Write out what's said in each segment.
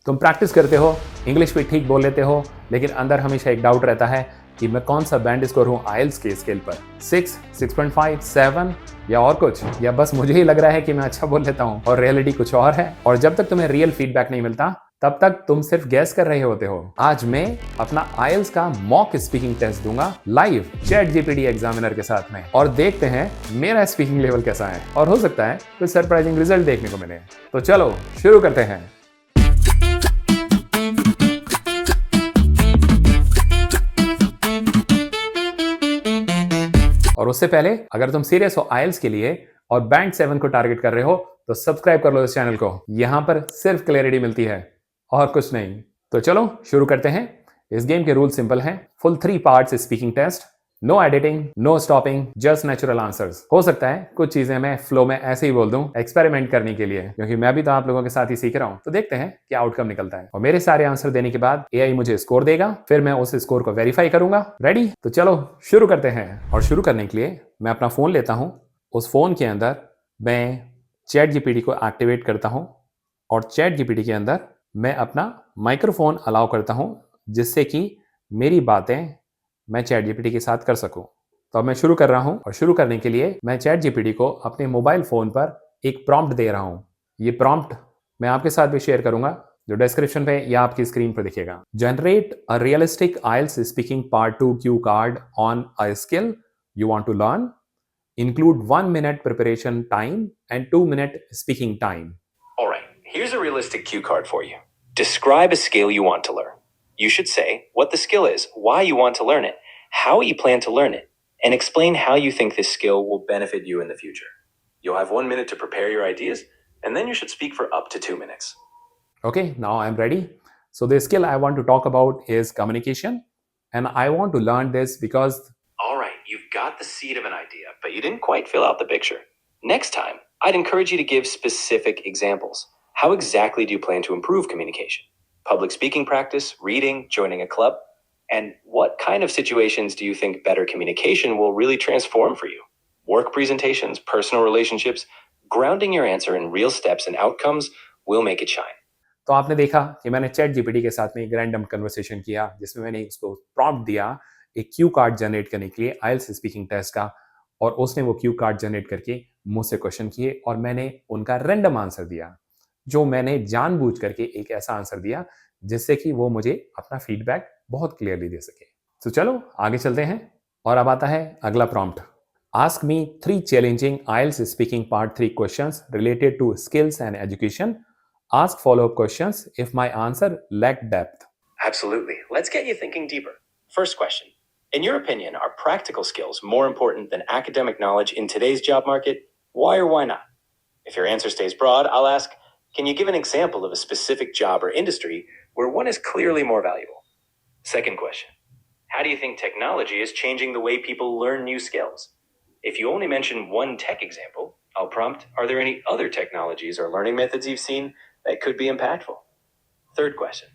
तुम प्रैक्टिस करते हो, इंग्लिश भी ठीक बोल लेते हो, लेकिन अंदर हमेशा एक डाउट रहता है कि मैं कौन सा बैंड स्कोर हूँ आइल्स के स्केल पर, 6, 6.5, 7 या और कुछ, या बस मुझे ही लग रहा है कि मैं अच्छा बोल लेता हूँ और रियलिटी कुछ और है। और जब तक तुम्हें रियल फीडबैक नहीं मिलता तब तक तुम सिर्फ गैस कर रहे होते हो। आज मैं अपना आइल्स का मॉक स्पीकिंग टेस्ट दूंगा लाइव चैट जीपीटी एग्जामिनर के साथ में, और देखते हैं मेरा स्पीकिंग लेवल कैसा है, और हो सकता है कुछ सरप्राइजिंग रिजल्ट देखने को मिले। तो चलो शुरू करते हैं। और उससे पहले अगर तुम सीरियस हो आइल्स के लिए और बैंक 7 को टारगेट कर रहे हो तो सब्सक्राइब कर लो इस चैनल को। यहां पर सिर्फ क्लैरिटी मिलती है और कुछ नहीं। तो चलो शुरू करते हैं। इस गेम के रूल सिंपल हैं। Full 3 parts speaking test, no editing, no stopping, just natural answers. हो सकता है कुछ चीजें मैं फ्लो में ऐसे ही बोल दूं एक्सपेरिमेंट करने के लिए, क्योंकि मैं भी तो आप लोगों के साथ ही सीख रहा हूं। तो देखते हैं क्या आउटकम निकलता है। और मेरे सारे आंसर देने के बाद एआई मुझे स्कोर देगा, फिर मैं उस स्कोर को वेरीफाई करूंगा। रेडी? तो चलो शुरू करते हैं। और शुरू करने के लिए मैं अपना फोन लेता हूं। उस फोन के अंदर मैं चैट जीपीटी को एक्टिवेट करता हूं, और चैट जीपीटी के अंदर मैं अपना माइक्रोफोन अलाउ करता हूं, जिससे कि मेरी बातें मैं चैट जीपीटी के साथ कर सकूं। तो अब मैं शुरू कर रहा हूं, और शुरू करने के लिए मैं चैट जीपीटी को अपने मोबाइल फोन पर एक प्रॉम्प्ट दे रहा हूं। ये प्रॉम्प्ट मैं आपके साथ भी शेयर करूंगा, जो डिस्क्रिप्शन पे या आपकी स्क्रीन पर दिखेगा। Generate a realistic IELTS speaking part 2 cue card on a skill you want to learn. Include 1 minute preparation time and 2 minute speaking time. All right, here's a realistic cue card for you. Describe a skill you want to learn. You should say what the skill is, why you want to learn it, how you plan to learn it, and explain how you think this skill will benefit you in the future. You'll have 1 minute to prepare your ideas, and then you should speak for up to 2 minutes. Okay, now I'm ready. So the skill I want to talk about is communication, and I want to learn this because All right, you've got the seed of an idea, but you didn't quite fill out the picture. Next time, I'd encourage you to give specific examples. How exactly do you plan to improve communication? Public speaking practice, reading, joining a club? And what kind of situations do you think better communication will really transform for you? Work presentations, personal relationships, grounding your answer in real steps and outcomes will make it shine. तो आपने देखा कि मैंने chat GPT के साथ में एक random conversation किया, जिसमें मैंने उसको प्रॉम्प्ट दिया एक क्यू कार्ड जनरेट करने के लिए आइल्स स्पीकिंग टेस्ट का, और उसने वो क्यू कार्ड जनरेट करके मुझसे क्वेश्चन किए, और मैंने उनका रैंडम आंसर दिया, जो मैंने जानबूझ करके एक ऐसा आंसर दिया जिससे कि वो मुझे अपना फीडबैक बहुत क्लियरली दे सके। तो चलो आगे चलते हैं। और अब आता है अगला prompt. Ask me 3 challenging IELTS speaking part 3 questions related to skills and education. Ask follow-up questions if my answer lacked depth. Absolutely. Let's get you thinking deeper. First question. In your opinion, are practical skills more important than academic knowledge in today's job market? Why or why not? If your answer stays broad, I'll ask, can you give an example of a specific job or industry where one is clearly more valuable? Second question. How do you think technology is changing the way people learn new skills? If you only mention one tech example, I'll prompt, are there any other technologies or learning methods you've seen that could be impactful? Third question.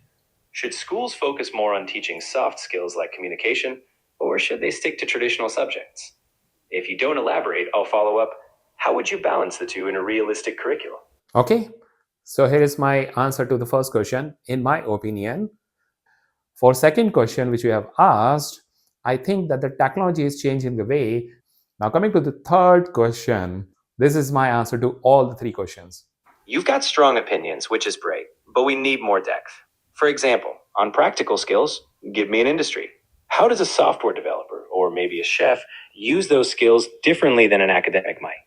Should schools focus more on teaching soft skills like communication, or should they stick to traditional subjects? If you don't elaborate, I'll follow up. How would you balance the two in a realistic curriculum? Okay, so here is my answer to the first question. In my opinion, for second question which you have asked, I think that the technology is changing the way. Now coming to the third question, this is my answer to all the 3 questions. You've got strong opinions, which is great, but we need more depth. For example, on practical skills, give me an industry. How does a software developer, or maybe a chef, use those skills differently than an academic might?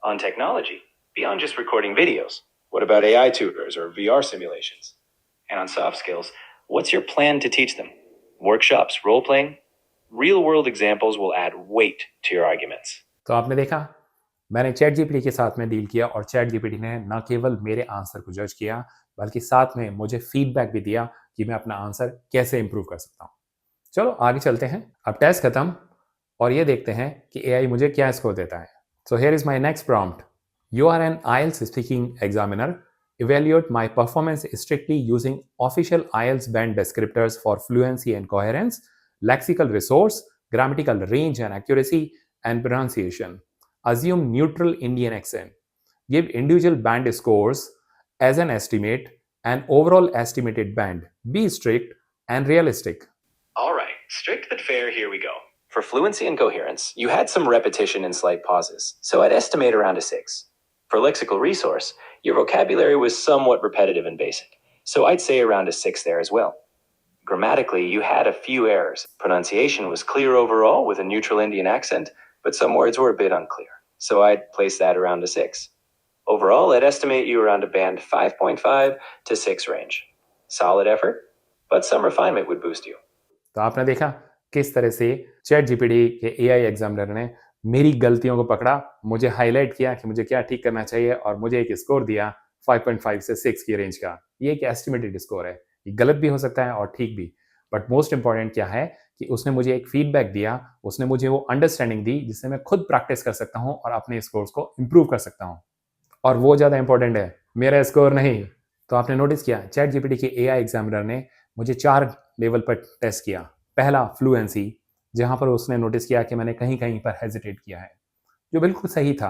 On technology, beyond just recording videos, what about AI tutors or VR simulations? And on soft skills, what's your plan to teach them? Workshops, role-playing? Real-world examples will add weight to your arguments. तो आपने देखा, मैंने chat GPT के साथ में deal किया, और chat GPT ने न केवल मेरे आंसर को जज किया, बल्कि साथ में मुझे फीडबैक भी दिया कि मैं अपना आंसर कैसे इंप्रूव कर सकता हूँ। चलो आगे चलते हैं। अब टेस्ट खत्म, और ये देखते हैं कि एआई मुझे क्या स्कोर देता है। So here is my next prompt. You are an IELTS speaking examiner. Evaluate my performance strictly using official IELTS band descriptors for fluency and coherence, lexical resource, grammatical range and accuracy, and pronunciation. Assume neutral Indian accent. Give individual band scores as an estimate. an overall estimated band. Be strict and realistic. All right, strict but fair, here we go. For fluency and coherence, you had some repetition and slight pauses, so I'd estimate around a 6. For lexical resource, your vocabulary was somewhat repetitive and basic, so I'd say around a 6 there as well. Grammatically, you had a few errors. Pronunciation was clear overall with a neutral Indian accent, but some words were a bit unclear, so I'd place that around a 6. Overall, I'd estimate you around a band 5.5 to 6 range. Solid effort, but some refinement would boost you. तो आपने देखा किस तरह से chat GPT के AI examiner ने मेरी गलतियों को पकड़ा, मुझे हाईलाइट किया कि मुझे क्या ठीक करना चाहिए और मुझे एक स्कोर दिया 5.5 से 6 की रेंज का। ये एक एस्टिमेटेड स्कोर है, ये गलत भी हो सकता है और ठीक भी, बट मोस्ट इंपॉर्टेंट क्या है कि उसने मुझे एक फीडबैक दिया, उसने मुझे वो अंडरस्टैंडिंग दी जिससे मैं खुद प्रैक्टिस कर सकता हूँ और अपने स्कोर्स को इम्प्रूव कर सकता हूँ, और वो ज़्यादा इंपॉर्टेंट है, मेरा स्कोर नहीं। तो आपने नोटिस किया चैट जीपीटी के एआई एग्जामिनर ने मुझे 4 लेवल पर टेस्ट किया। पहला फ्लुएंसी, जहाँ पर उसने नोटिस किया कि मैंने कहीं कहीं पर हेजिटेट किया है, जो बिल्कुल सही था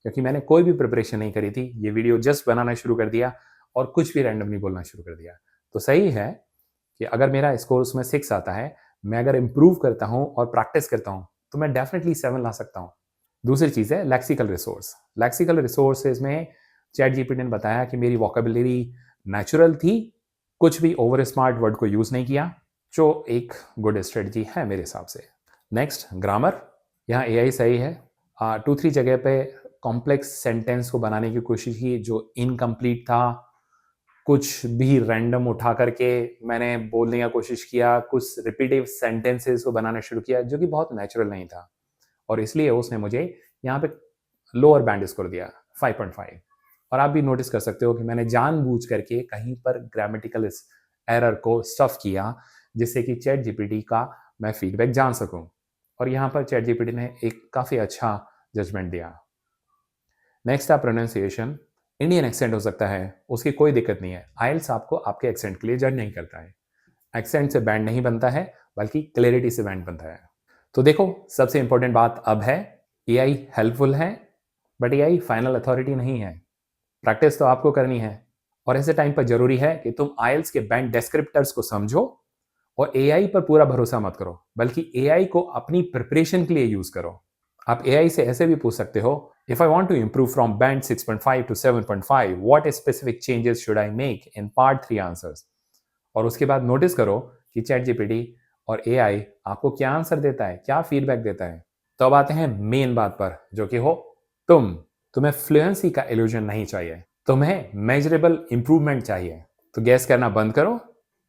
क्योंकि मैंने कोई भी प्रिपरेशन नहीं करी थी, ये वीडियो जस्ट बनाना शुरू कर दिया और कुछ भी रैंडमली बोलना शुरू कर दिया। तो सही है कि अगर मेरा स्कोर उसमें 6 आता है, मैं अगर इम्प्रूव करता हूँ और प्रैक्टिस करता हूँ तो मैं डेफिनेटली 7 ला सकता हूँ। दूसरी चीज़ है लेक्सिकल रिसोर्स। लेक्सिकल रिसोर्सेज में चैट जीपीटी ने बताया कि मेरी वोकेबुलरी नेचुरल थी, कुछ भी ओवर स्मार्ट वर्ड को यूज़ नहीं किया, जो एक गुड स्ट्रेटजी है मेरे हिसाब से। Next, grammar. यहाँ एआई सही है, 2-3 जगह पे कॉम्प्लेक्स सेंटेंस को बनाने की कोशिश की जो इनकम्प्लीट था, कुछ भी रैंडम उठा करके मैंने बोलने का कोशिश किया, कुछ रिपीटिव सेंटेंसेस को बनाना शुरू किया जो कि बहुत नेचुरल नहीं था, और इसलिए उसने मुझे यहाँ पे लोअर बैंड स्कोर दिया 5.5। और आप भी नोटिस कर सकते हो कि मैंने जानबूझ करके कहीं पर ग्रामेटिकल एरर को स्टफ किया जिससे कि चैट जीपीटी का मैं फीडबैक जान सकूं, और यहाँ पर चैट जीपीटी ने एक काफ़ी अच्छा जजमेंट दिया। नेक्स्ट है प्रोनाउंसिएशन। इंडियन एक्सेंट हो सकता है, उसकी कोई दिक्कत नहीं है, आइल्स आपको आपके एक्सेंट के लिए जज नहीं करता है। एक्सेंट से बैंड नहीं बनता है बल्कि क्लैरिटी से बैंड बनता है। तो देखो, सबसे इंपॉर्टेंट बात अब है, एआई हेल्पफुल है बट एआई फाइनल अथॉरिटी नहीं है। प्रैक्टिस तो आपको करनी है, और ऐसे टाइम पर जरूरी है कि तुम आइल्स के बैंड डिस्क्रिप्टर्स को समझो और एआई पर पूरा भरोसा मत करो, बल्कि एआई को अपनी प्रिपरेशन के लिए यूज करो। आप एआई से ऐसे भी पूछ सकते हो, if I want to improve from band 6.5 to 7.5, what specific changes should I make in part 3 answers. और उसके बाद नोटिस करो कि चैट जीपीटी और एआई आपको क्या आंसर देता है, क्या फीडबैक देता है। तो अब आते हैं मेन बात पर, जो कि हो तुम्हें फ्लुएंसी का इल्यूजन नहीं चाहिए, तुम्हें मेजरेबल इंप्रूवमेंट चाहिए। तो गैस करना बंद करो,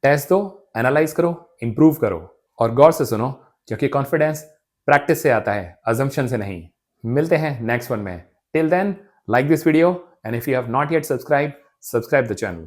टेस्ट दो, एनालाइज करो, इंप्रूव करो, और गौर से सुनो, क्योंकि कॉन्फिडेंस प्रैक्टिस से आता है, अजम्पशन से नहीं। मिलते हैं नेक्स्ट वन में। Till then, like this video, and if you have not yet subscribe the channel.